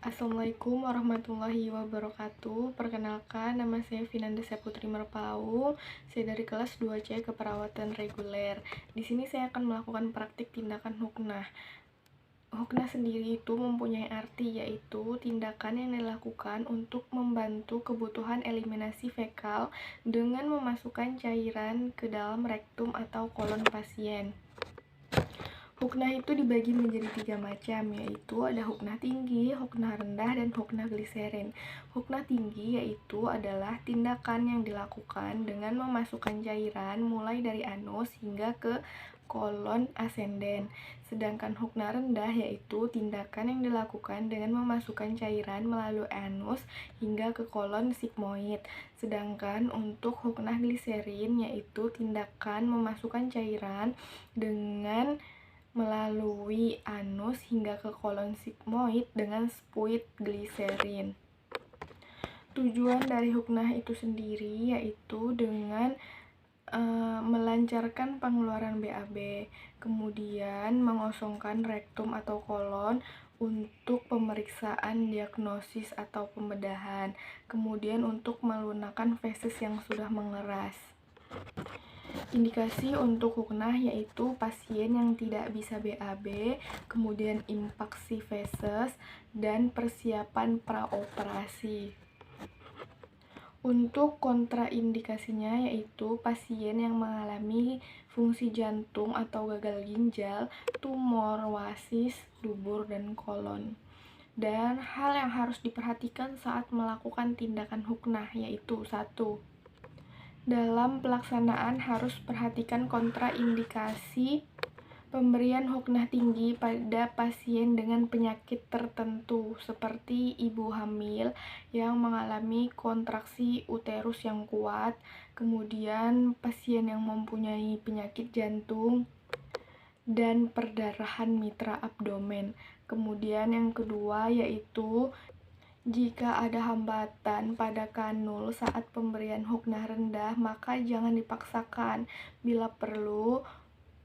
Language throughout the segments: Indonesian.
Assalamualaikum warahmatullahi wabarakatuh. Perkenalkan, nama saya Vinanda Saputri Merpaung. Saya dari kelas 2C Keperawatan Reguler. Di sini saya akan melakukan praktik tindakan huknah. Huknah sendiri itu mempunyai arti, yaitu tindakan yang dilakukan untuk membantu kebutuhan eliminasi fekal dengan memasukkan cairan ke dalam rektum atau kolon pasien. Huknah itu dibagi menjadi 3 macam, yaitu ada huknah tinggi, huknah rendah, dan huknah gliserin. Huknah tinggi yaitu adalah tindakan yang dilakukan dengan memasukkan cairan mulai dari anus hingga ke kolon ascendens. Sedangkan huknah rendah yaitu tindakan yang dilakukan dengan memasukkan cairan melalui anus hingga ke kolon sigmoid. Sedangkan untuk huknah gliserin yaitu tindakan memasukkan cairan dengan melalui anus hingga ke kolon sigmoid dengan spuit gliserin. Tujuan dari huknah itu sendiri yaitu dengan melancarkan pengeluaran BAB, kemudian mengosongkan rektum atau kolon untuk pemeriksaan diagnosis atau pembedahan, kemudian untuk melunakkan feses yang sudah mengeras. Indikasi untuk huknah yaitu pasien yang tidak bisa BAB, kemudian impaksi feses, dan persiapan praoperasi. Untuk kontraindikasinya yaitu pasien yang mengalami fungsi jantung atau gagal ginjal, tumor wasis, dubur, dan kolon. Dan hal yang harus diperhatikan saat melakukan tindakan huknah yaitu 1. Dalam pelaksanaan harus perhatikan kontraindikasi pemberian huknah tinggi pada pasien dengan penyakit tertentu seperti ibu hamil yang mengalami kontraksi uterus yang kuat, kemudian pasien yang mempunyai penyakit jantung, dan perdarahan mitra abdomen. Kemudian yang kedua yaitu jika ada hambatan pada kanul saat pemberian huknah rendah, maka jangan dipaksakan. Bila perlu,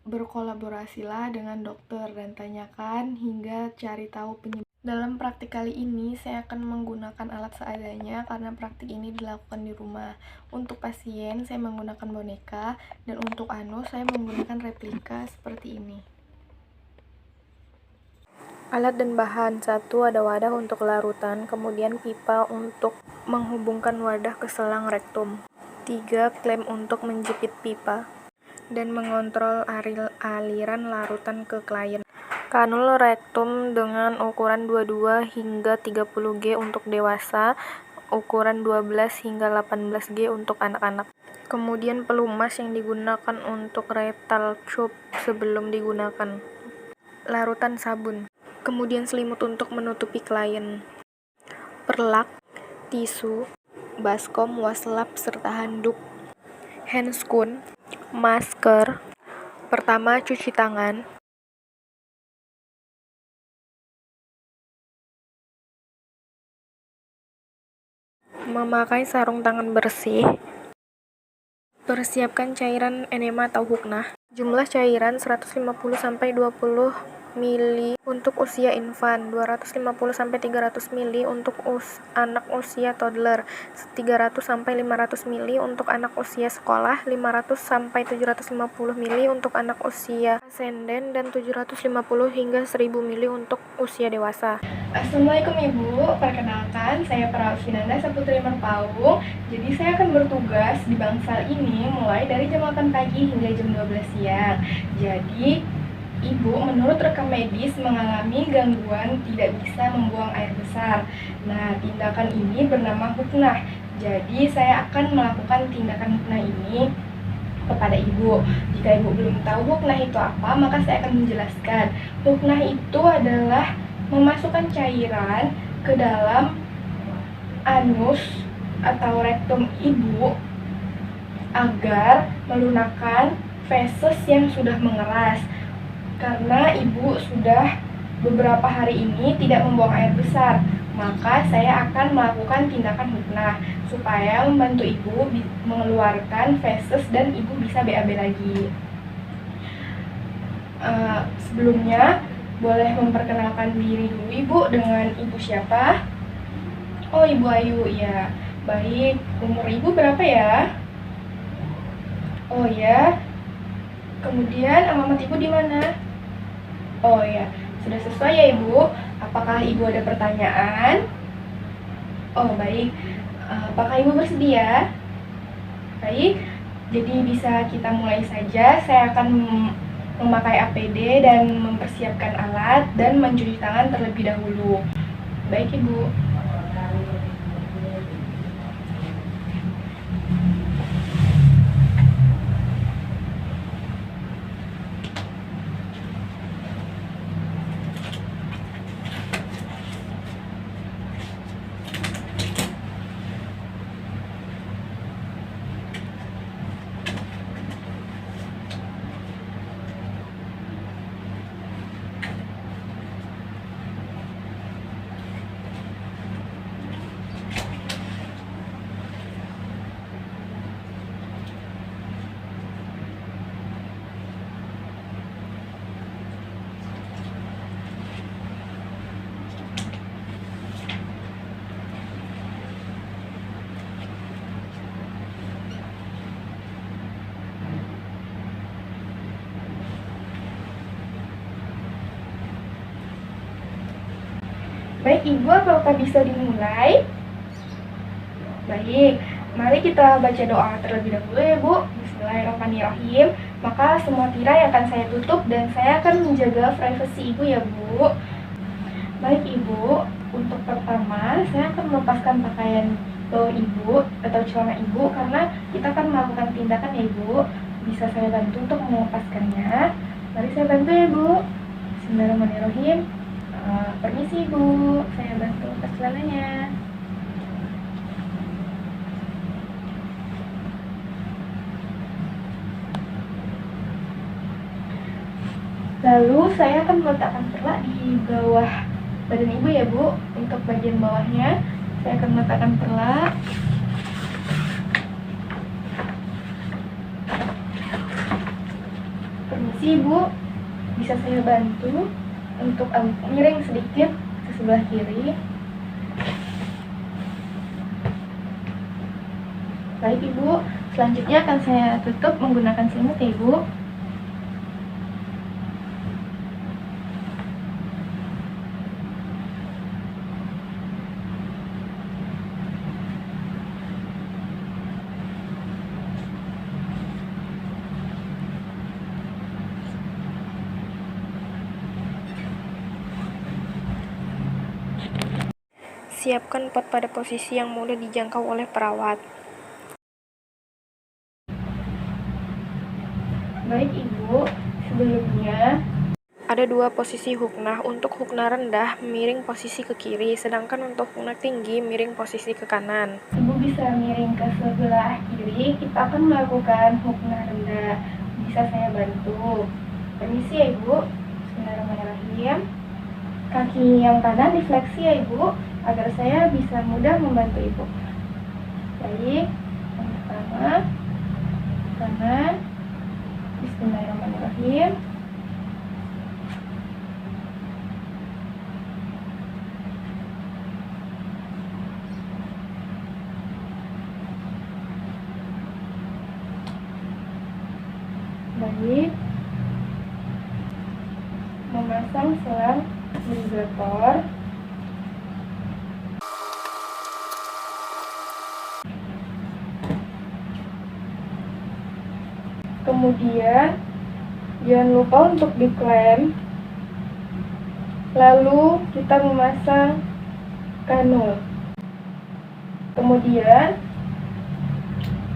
berkolaborasilah dengan dokter dan tanyakan hingga cari tahu penyebab. Dalam praktik kali ini, saya akan menggunakan alat seadanya karena praktik ini dilakukan di rumah. Untuk pasien, saya menggunakan boneka, dan untuk anus, saya menggunakan replika seperti ini. Alat dan bahan. 1. Ada wadah untuk larutan, kemudian pipa untuk menghubungkan wadah ke selang rektum. 3. Klem untuk menjepit pipa dan mengontrol aliran larutan ke klien. Kanul rektum dengan ukuran 22 hingga 30G untuk dewasa, ukuran 12 hingga 18G untuk anak-anak. Kemudian pelumas yang digunakan untuk rectal tube sebelum digunakan. Larutan sabun. Kemudian selimut untuk menutupi klien, perlak, tisu, baskom, waslap, serta handuk, handscoon, masker. Pertama, cuci tangan. Memakai sarung tangan bersih. Persiapkan cairan enema atau huknah. Jumlah cairan 150-20 ml untuk usia infan, 250-300 ml untuk anak usia toddler, 300-500 ml untuk anak usia sekolah, 500-750 ml untuk anak usia ascendens, dan 750 hingga 1000 ml untuk usia dewasa. Assalamualaikum Ibu, perkenalkan saya Perawat Vinanda Saputri Merpaung. Jadi saya akan bertugas di bangsal ini mulai dari jam 8 pagi hingga jam 12 siang. Jadi Ibu menurut rekam medis mengalami gangguan tidak bisa membuang air besar. Nah, tindakan ini bernama huknah. Jadi saya akan melakukan tindakan huknah ini kepada Ibu. Jika Ibu belum tahu huknah itu apa, maka saya akan menjelaskan. Huknah itu adalah memasukkan cairan ke dalam anus atau rektum Ibu agar melunakkan feses yang sudah mengeras. Karena Ibu sudah beberapa hari ini tidak membuang air besar, maka saya akan melakukan tindakan huknah supaya membantu Ibu mengeluarkan feses dan Ibu bisa BAB lagi. Sebelumnya Boleh memperkenalkan diri dulu Ibu, dengan Ibu siapa? Oh, Ibu Ayu, ya. Baik, umur Ibu berapa ya? Oh ya, kemudian alamat Ibu di mana? Oh ya, sudah sesuai ya Ibu. Apakah Ibu ada pertanyaan? Oh baik, apakah Ibu bersedia? Baik, jadi bisa kita mulai saja. Saya akan memakai APD dan mempersiapkan alat dan mencuci tangan terlebih dahulu. Baik Ibu. Baik Ibu, apakah bisa dimulai? Baik, mari kita baca doa terlebih dahulu ya Bu. Bismillahirrahmanirrahim. Maka semua tirai akan saya tutup dan saya akan menjaga privasi Ibu ya Bu. Baik Ibu, untuk pertama saya akan melepaskan pakaian bawah Ibu atau celana Ibu karena kita akan melakukan tindakan ya Ibu. Bisa saya bantu untuk melepaskannya? Mari saya bantu ya Bu. Bismillahirrahmanirrahim. Permisi Ibu, saya bantu lepas celananya. Lalu saya akan meletakkan perlak di bawah badan Ibu ya Bu. Untuk bagian bawahnya saya akan meletakkan perlak. Permisi Ibu, bisa saya bantu untuk miring sedikit ke sebelah kiri. Baik Ibu, selanjutnya akan saya tutup menggunakan selimut ya Ibu. Siapkan pot pada posisi yang mudah dijangkau oleh perawat. Baik Ibu, sebelumnya ada dua posisi huknah. Untuk huknah rendah, miring posisi ke kiri, sedangkan untuk huknah tinggi, miring posisi ke kanan. Ibu bisa miring ke sebelah kiri, kita akan melakukan huknah rendah. Bisa saya bantu? Permisi ya Ibu. Bismillahirrahmanirrahim. Kaki yang kanan difleksi ya Ibu, agar saya bisa mudah membantu Ibu. Baik, yang pertama, kanan. Bismillahirrahmanirrahim. Baik, memasang selang vibrator. Kemudian jangan lupa untuk diklem. Lalu kita memasang kanul. Kemudian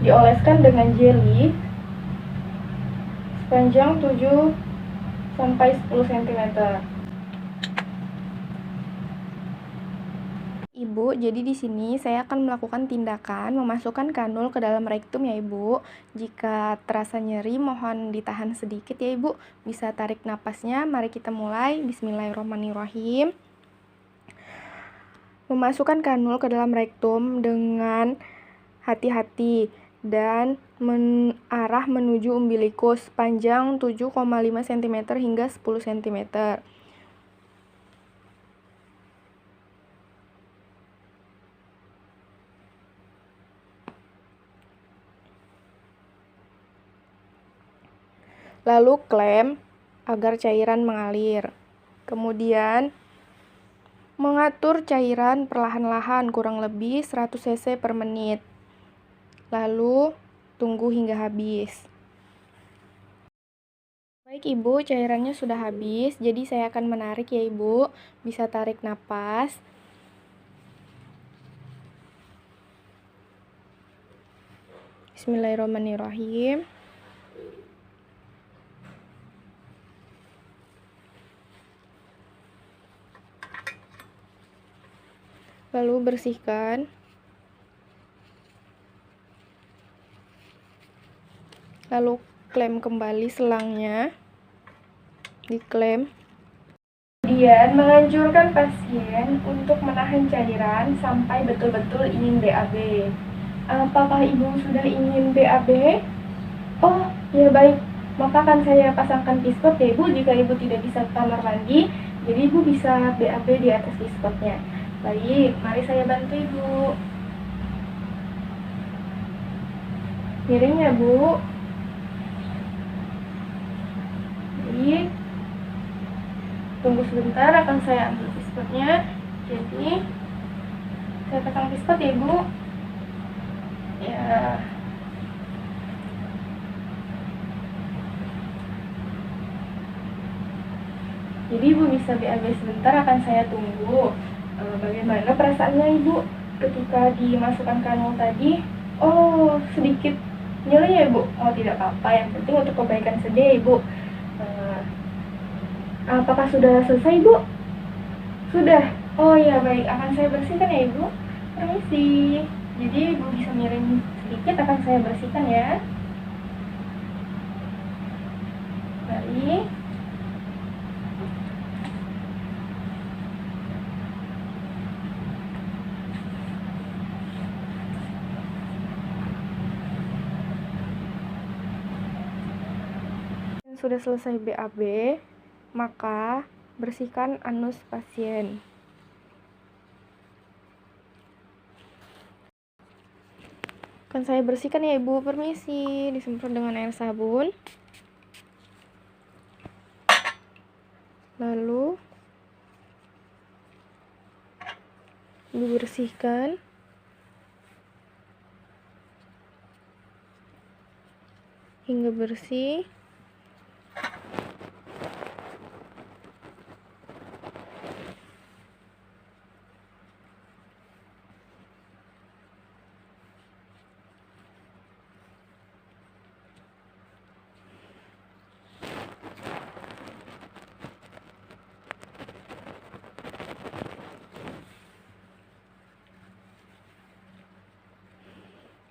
dioleskan dengan jeli sepanjang 7 sampai 10 cm. Ibu, jadi di sini saya akan melakukan tindakan memasukkan kanul ke dalam rektum ya Ibu. Jika terasa nyeri, mohon ditahan sedikit ya Ibu. Bisa tarik napasnya. Mari kita mulai. Bismillahirrahmanirrahim. Memasukkan kanul ke dalam rektum dengan hati-hati dan arah menuju umbilikus panjang 7,5 cm hingga 10 cm. Lalu klem agar cairan mengalir. Kemudian mengatur cairan perlahan-lahan kurang lebih 100 cc per menit. Lalu tunggu hingga habis. Baik Ibu, cairannya sudah habis, jadi saya akan menarik ya Ibu. Bisa tarik napas. Bismillahirrahmanirrahim. Lalu bersihkan. Lalu klem kembali selangnya. Diklem. Kemudian menganjurkan pasien untuk menahan cairan sampai betul-betul ingin BAB. Apakah Ibu sudah ingin BAB? Oh, ya baik. Maka akan saya pasangkan piskot ya Ibu jika Ibu tidak bisa ke kamar mandi. Jadi Ibu bisa BAB di atas piskotnya. Baik, mari saya bantu Ibu. Miring ya Bu. Baik. Tunggu sebentar, akan saya ambil piskotnya. Jadi saya pasang piskot ya Ibu. Ya. Jadi Ibu bisa BAB sebentar, akan saya tunggu. Bagaimana perasaannya Ibu ketika dimasukkan kanul tadi? Oh, sedikit nyeri ya Ibu? Oh, tidak apa-apa, yang penting untuk kebaikan saja ya Ibu. Apakah sudah selesai Ibu? Sudah? Oh ya baik, akan saya bersihkan ya Ibu. Permisi. Jadi Ibu bisa miring sedikit, akan saya bersihkan ya. Mari. Sudah selesai BAB, maka bersihkan anus pasien. Akan saya bersihkan ya Ibu, permisi. Disemprot dengan air sabun. Lalu Ibu bersihkan. Hingga bersih.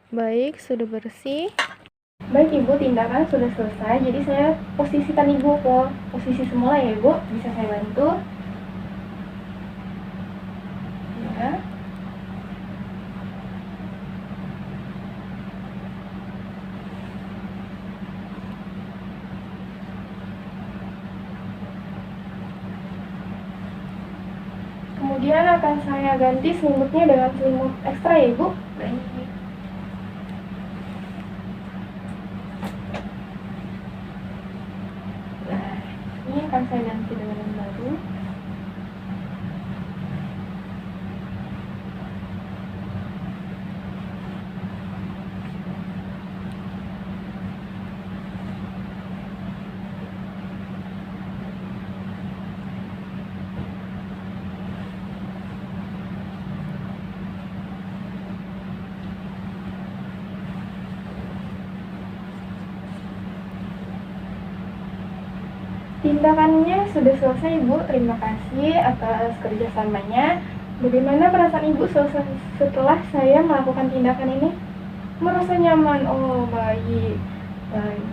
Baik, sudah bersih. Baik Ibu, tindakan sudah selesai. Jadi saya posisikan Ibu ke posisi semula ya Ibu. Bisa saya bantu? Ya. Kemudian akan saya ganti selimutnya dengan selimut ekstra ya Ibu. Baik. Ini akan saya ganti dengan yang baru. Tindakannya sudah selesai Ibu, terima kasih atas kerjasamanya. Bagaimana perasaan Ibu setelah saya melakukan tindakan ini? Merasa nyaman? Oh baik, baik.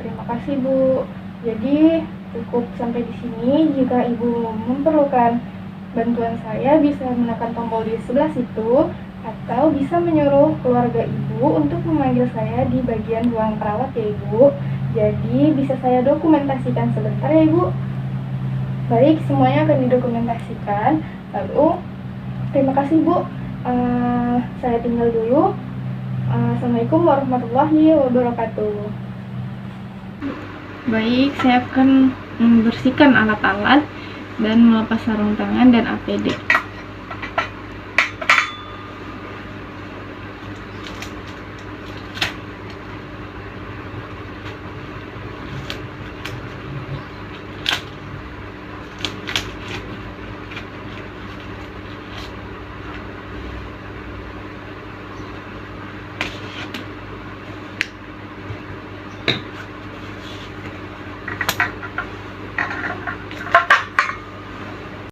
Terima kasih Bu. Jadi cukup sampai di sini. Jika Ibu memerlukan bantuan saya, bisa menekan tombol di sebelah situ, atau bisa menyuruh keluarga Ibu untuk memanggil saya di bagian ruang perawat ya Ibu. Jadi bisa saya dokumentasikan sebentar ya Ibu. Baik, semuanya akan didokumentasikan. Lalu terima kasih Bu. Saya tinggal dulu. Assalamualaikum warahmatullahi wabarakatuh. Baik, saya akan membersihkan alat-alat dan melepas sarung tangan dan APD.